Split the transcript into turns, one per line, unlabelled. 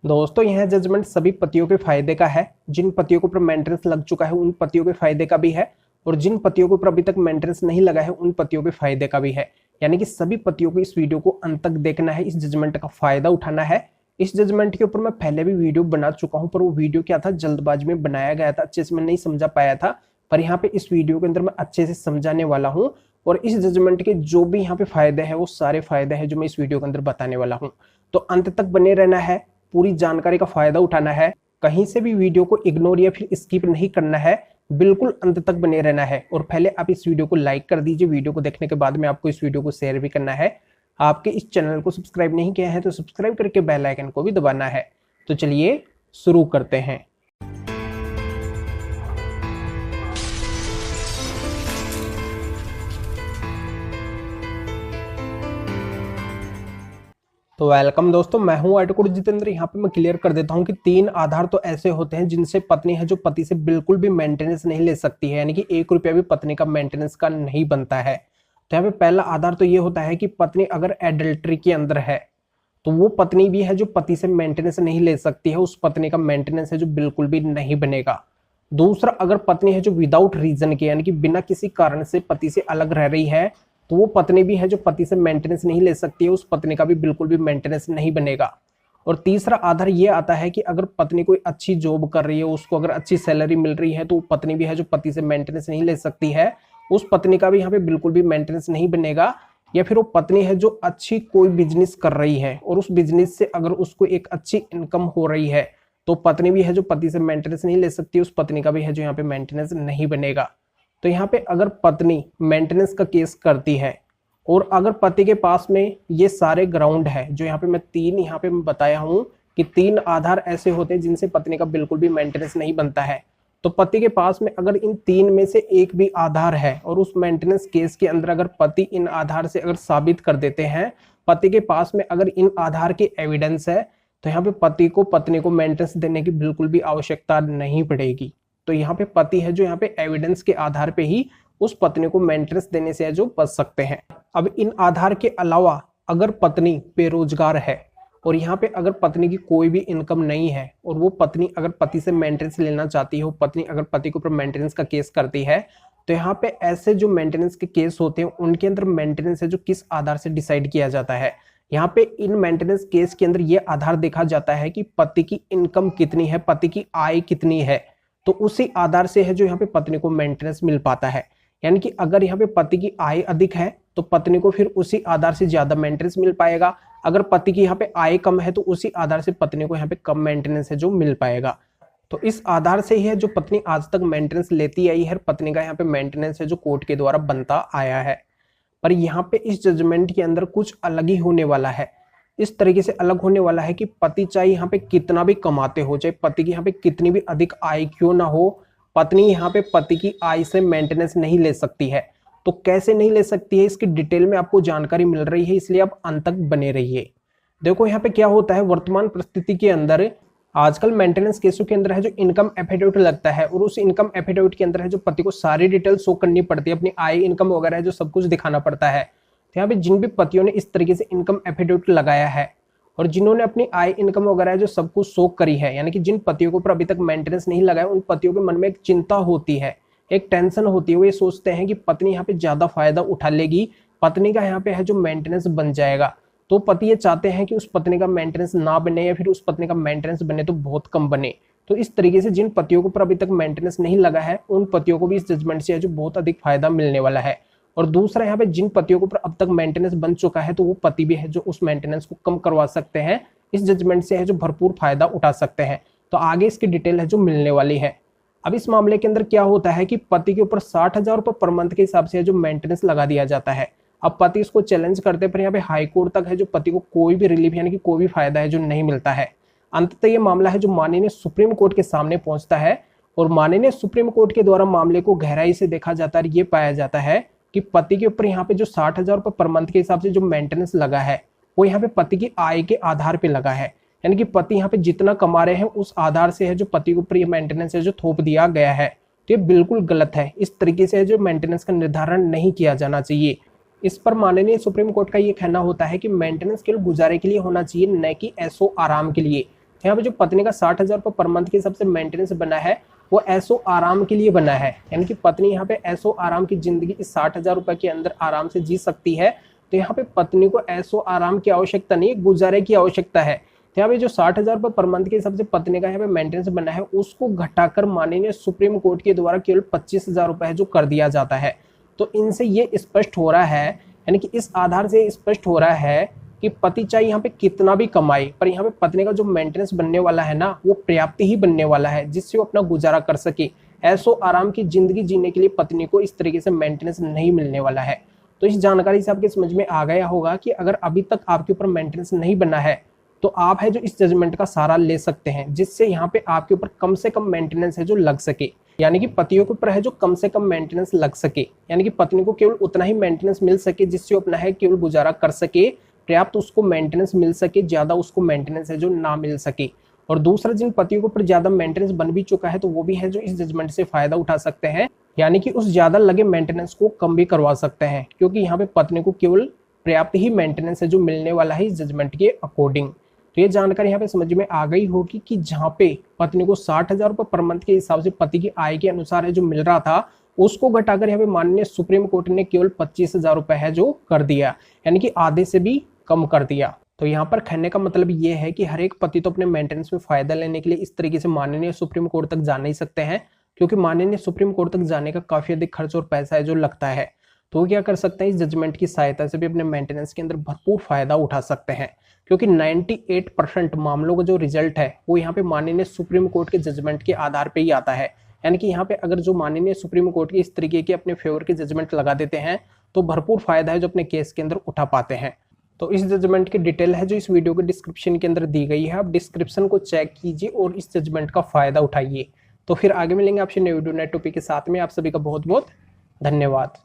दोस्तों यह जजमेंट सभी पतियों के फायदे का है। जिन पतियों को ऊपर मेंटेनेंस लग चुका है उन पतियों के फायदे का भी है, और जिन पतियों को ऊपर अभी तक मेंटेनेंस नहीं लगा है उन पतियों के फायदे का भी है। यानी कि सभी पतियों को इस वीडियो को अंत तक देखना है, इस जजमेंट का फायदा उठाना है। इस जजमेंट के ऊपर मैं पहले भी वीडियो बना चुका हूं, पर वो वीडियो क्या था, जल्दबाजी में बनाया गया था, अच्छे से मैं नहीं समझा पाया था। पर यहाँ पे इस वीडियो के अंदर मैं अच्छे से समझाने वाला हूँ, और इस जजमेंट के जो भी यहाँ पे फायदे हैं वो सारे फायदे हैं जो मैं इस वीडियो के अंदर बताने वाला हूँ। तो अंत तक बने रहना है, पूरी जानकारी का फायदा उठाना है, कहीं से भी वीडियो को इग्नोर या फिर स्किप नहीं करना है, बिल्कुल अंत तक बने रहना है। और पहले आप इस वीडियो को लाइक कर दीजिए। वीडियो को देखने के बाद में आपको इस वीडियो को शेयर भी करना है। आपके इस चैनल को सब्सक्राइब नहीं किया है तो सब्सक्राइब करके बेल आइकन को भी दबाना है। तो चलिए शुरू करते हैं। तो वेलकम दोस्तों, मैं हूं एडवोकेट जितेंद्र। यहाँ पे मैं क्लियर कर देता हूं कि 3 आधार तो ऐसे होते हैं जिनसे पत्नी है जो पति से बिल्कुल भी मेंटेनेंस नहीं ले सकती है, यानी कि 1 रुपया भी पत्नी का मेंटेनेंस का नहीं बनता है। तो यहाँ पे पहला आधार तो ये होता है कि पत्नी अगर एडल्ट्री के अंदर है तो वो पत्नी भी है जो पति से मेंटेनेंस नहीं ले सकती है, उस पत्नी का मेंटेनेंस है जो बिल्कुल भी नहीं बनेगा। दूसरा, अगर पत्नी है जो विदाउट रीजन के यानी कि बिना किसी कारण से पति से अलग रह रही है तो वो पत्नी भी है जो पति से मेंटेनेंस नहीं ले सकती है, उस पत्नी का भी बिल्कुल भी मेंटेनेंस नहीं बनेगा। और तीसरा आधार ये आता है कि अगर पत्नी कोई अच्छी जॉब कर रही है, उसको अगर अच्छी सैलरी मिल रही है तो वो पत्नी भी है जो पति से मेंटेनेंस नहीं ले सकती है, उस पत्नी का भी यहाँ पे बिल्कुल भी मेंटेनेंस नहीं बनेगा। या फिर वो पत्नी है जो अच्छी कोई बिजनेस कर रही है और उस बिजनेस से अगर उसको एक अच्छी इनकम हो रही है तो पत्नी भी है जो पति से मेंटेनेंस नहीं ले सकती, उस पत्नी का भी है जो यहाँ पे मेंटेनेंस नहीं बनेगा। तो यहाँ पे अगर पत्नी मेंटेनेंस का केस करती है और अगर पति के पास में ये सारे ग्राउंड है जो यहाँ पे मैं 3 यहाँ पे मैं बताया हूँ कि 3 आधार ऐसे होते हैं जिनसे पत्नी का बिल्कुल भी मेंटेनेंस नहीं बनता है, तो पति के पास में अगर इन 3 में से एक भी आधार है और उस मेंटेनेंस केस के अंदर अगर पति इन आधार से अगर साबित कर देते हैं, पति के पास में अगर इन आधार के एविडेंस है, तो यहाँ पे पति को पत्नी को मेंटेनेंस देने की बिल्कुल भी आवश्यकता नहीं पड़ेगी। तो यहाँ पे पति है जो यहाँ पे एविडेंस के आधार पे ही उस पत्नी को मेंटेनेंस देने से है जो बच सकते हैं। अब इन आधार के अलावा अगर पत्नी बेरोजगार है और यहाँ पे अगर पत्नी की कोई भी इनकम नहीं है और वो पत्नी अगर पति से मेंटेनेंस लेना चाहती हो, पत्नी अगर पति के ऊपर मेंटेनेंस का केस करती है, तो यहाँ पे ऐसे जो मेंटेनेंस के केस होते हैं उनके अंदर मेंटेनेंस है जो किस आधार से डिसाइड किया जाता है। यहाँ पे इन मेंटेनेंस केस के अंदर ये आधार देखा जाता है कि पति की इनकम कितनी है, पति की आय कितनी है, तो उसी आधार से है जो यहाँ पे पत्नी को मेंटेनेंस मिल पाता है। यानी कि अगर यहाँ पे पति की आय अधिक है तो पत्नी को फिर उसी आधार से ज्यादा मेंटेनेंस मिल पाएगा, अगर पति की यहाँ पे आय कम है तो उसी आधार से पत्नी को यहाँ पे कम मेंटेनेंस है जो मिल पाएगा। तो इस आधार से ही है जो पत्नी आज तक मेंटेनेंस लेती आई है, पत्नी का यहाँ पे मेंटेनेंस है जो कोर्ट के द्वारा बनता आया है। पर यहाँ पे इस जजमेंट के अंदर कुछ अलग ही होने वाला है। इस तरीके से अलग होने वाला है कि पति चाहे यहाँ पे कितना भी कमाते हो, चाहे पति की यहाँ पे कितनी भी अधिक आय क्यों ना हो, पत्नी यहाँ पे पति की आय से मेंटेनेंस नहीं ले सकती है। तो कैसे नहीं ले सकती है इसकी डिटेल में आपको जानकारी मिल रही है, इसलिए आप अंत तक बने रहिए। देखो यहाँ पे क्या होता है, वर्तमान परिस्थिति के अंदर आजकल मेंटेनेंस केसों के अंदर है जो इनकम एफिडेविट लगता है और उस इनकम एफिडेविट के अंदर है जो पति को सारी डिटेल शो करनी पड़ती है, अपनी आय इनकम वगैरह है जो सब कुछ दिखाना पड़ता है। तो यहाँ पे जिन भी पतियों ने इस तरीके से इनकम एफिडेविट लगाया है और जिन्होंने अपनी आय इनकम वगैरह जो सब कुछ शो करी है, यानी कि जिन पतियों के ऊपर अभी तक मेंटेनेंस नहीं लगा है, उन पतियों के मन में एक चिंता होती है, एक टेंशन होती है। वो ये सोचते हैं कि पत्नी यहाँ पे ज्यादा फायदा उठा लेगी, पत्नी का यहाँ पे है जो मेंटेनेंस बन जाएगा। तो पति ये चाहते हैं कि उस पत्नी का मेंटेनेंस ना बने या फिर उस पत्नी का मेंटेनेंस बने तो बहुत कम बने। तो इस तरीके से जिन पतियों के ऊपर अभी तक मेंटेनेंस नहीं लगा है उन पतियों को भी इस जजमेंट से है जो बहुत अधिक फायदा मिलने वाला है। और दूसरा, यहाँ पे जिन पतियों के ऊपर अब तक मेंटेनेंस बन चुका है तो वो पति भी है जो उस मेंटेनेंस को कम करवा सकते हैं, इस जजमेंट से है जो भरपूर फायदा उठा सकते हैं। तो आगे इसकी डिटेल है जो मिलने वाली है। अब इस मामले के अंदर क्या होता है कि पति के ऊपर 60,000 रुपये पर मंथ के हिसाब से है जो मेंटेनेंस लगा दिया जाता है। अब पति इसको चैलेंज करते हैं, पर यहाँ पे हाई कोर्ट तक है जो पति को कोई भी रिलीफ यानी कि कोई भी फायदा है जो नहीं मिलता है। अंततः ये मामला है जो माननीय सुप्रीम कोर्ट के सामने पहुंचता है और माननीय सुप्रीम कोर्ट के द्वारा मामले को गहराई से देखा जाता है। ये पाया जाता है कि पति के ऊपर यहाँ पे जो 60,000 रुपये पर मंथ के हिसाब से जो मेंटेनेंस लगा है वो यहाँ पे पति की आय के आधार पे लगा है, यानी कि पति यहाँ पे जितना कमा रहे हैं उस आधार से है जो पति के ऊपर ये मेंटेनेंस है जो थोप दिया गया है। तो ये बिल्कुल गलत है, इस तरीके से है जो मेंटेनेंस का निर्धारण नहीं किया जाना चाहिए। इस पर माननीय सुप्रीम कोर्ट का ये कहना होता है कि मेंटेनेंस केवल गुजारे के लिए होना चाहिए, न कि ऐसो आराम के लिए। यहाँ पे जो पत्नी का 60,000 रुपये पर मंथ के हिसाब से मेंटेनेंस बना है वो ऐसो आराम के लिए बना है, यानी कि पत्नी यहाँ पे ऐसो आराम की जिंदगी इस 60,000 रुपये के अंदर आराम से जी सकती है। तो यहाँ पे पत्नी को ऐसो आराम की आवश्यकता नहीं, गुजारे की आवश्यकता है। तो यहाँ पे जो 60,000 रुपये पर मंथ के हिसाब से पत्नी का यहाँ पे मेंटेनेंस बना है उसको घटाकर माननीय सुप्रीम कोर्ट के द्वारा केवल 25,000 रुपये जो कर दिया जाता है। तो इनसे ये स्पष्ट हो रहा है, यानी कि इस आधार से स्पष्ट हो रहा है कि पति चाहे यहाँ पे कितना भी कमाए पर यहाँ पे पत्नी का जो मेंटेनेंस बनने वाला है ना वो पर्याप्त ही बनने वाला है, जिससे वो अपना गुजारा कर सके। ऐसो आराम की जिंदगी जीने के लिए पत्नी को इस तरीके से मेंटेनेंस नहीं मिलने वाला है। तो इस जानकारी से आपके समझ में आ गया होगा कि अगर अभी तक आपके ऊपर मेंटेनेंस नहीं बना है तो आप है जो इस जजमेंट का सहारा ले सकते हैं, जिससे यहाँ पे आपके ऊपर कम से कम मेंटेनेंस है जो लग सके, यानी कि पतियों के ऊपर है जो कम से कम मेंटेनेंस लग सके, यानी कि पत्नी को केवल उतना ही मेंटेनेंस मिल सके जिससे वो अपना है केवल गुजारा कर सके, पर्याप्त उसको मेंटेनेंस मिल सके, ज्यादा उसको मेंटेनेंस है जो ना मिल सके। और दूसरा, जिन पतियों के ऊपर ज्यादा मेंटेनेंस बन भी चुका है तो वो भी है जो इस जजमेंट से फायदा उठा सकते हैं, यानी कि उस ज्यादा लगे मेंटेनेंस को कम भी करवा सकते हैं, क्योंकि यहाँ पे पत्नी को केवल पर्याप्त ही मेंटेनेंस है जो मिलने वाला है इस जजमेंट के अकॉर्डिंग। तो ये जानकारी यहाँ पे समझ में आ गई होगी कि जहाँ पे पत्नी को 60,000 रुपये पर मंथ के हिसाब से पति की आय के अनुसार है जो मिल रहा था उसको घटाकर यहाँ पे माननीय सुप्रीम कोर्ट ने केवल 25,000 रुपये है जो कर दिया, यानी कि आधे से भी कम कर दिया। तो यहाँ पर कहने का मतलब ये है कि हर एक पति तो अपने मेंटेनेंस में फायदा लेने के लिए इस तरीके से माननीय सुप्रीम कोर्ट तक जा नहीं सकते हैं, क्योंकि माननीय सुप्रीम कोर्ट तक जाने का काफी अधिक खर्च और पैसा है जो लगता है। तो क्या कर सकते हैं, इस जजमेंट की सहायता से भी अपने मेंटेनेंस के अंदर भरपूर फायदा उठा सकते हैं, क्योंकि 98% मामलों का जो रिजल्ट है वो यहाँ पे माननीय सुप्रीम कोर्ट के जजमेंट के आधार पे ही आता है। यानी कि यहाँ पे अगर जो माननीय सुप्रीम कोर्ट के इस तरीके के अपने फेवर के जजमेंट लगा देते हैं तो भरपूर फायदा है जो अपने केस के अंदर उठा पाते हैं। तो इस जजमेंट की डिटेल है जो इस वीडियो के डिस्क्रिप्शन के अंदर दी गई है, आप डिस्क्रिप्शन को चेक कीजिए और इस जजमेंट का फायदा उठाइए। तो फिर आगे मिलेंगे आपसे नए वीडियो नए टॉपिक के साथ में। आप सभी का बहुत बहुत धन्यवाद।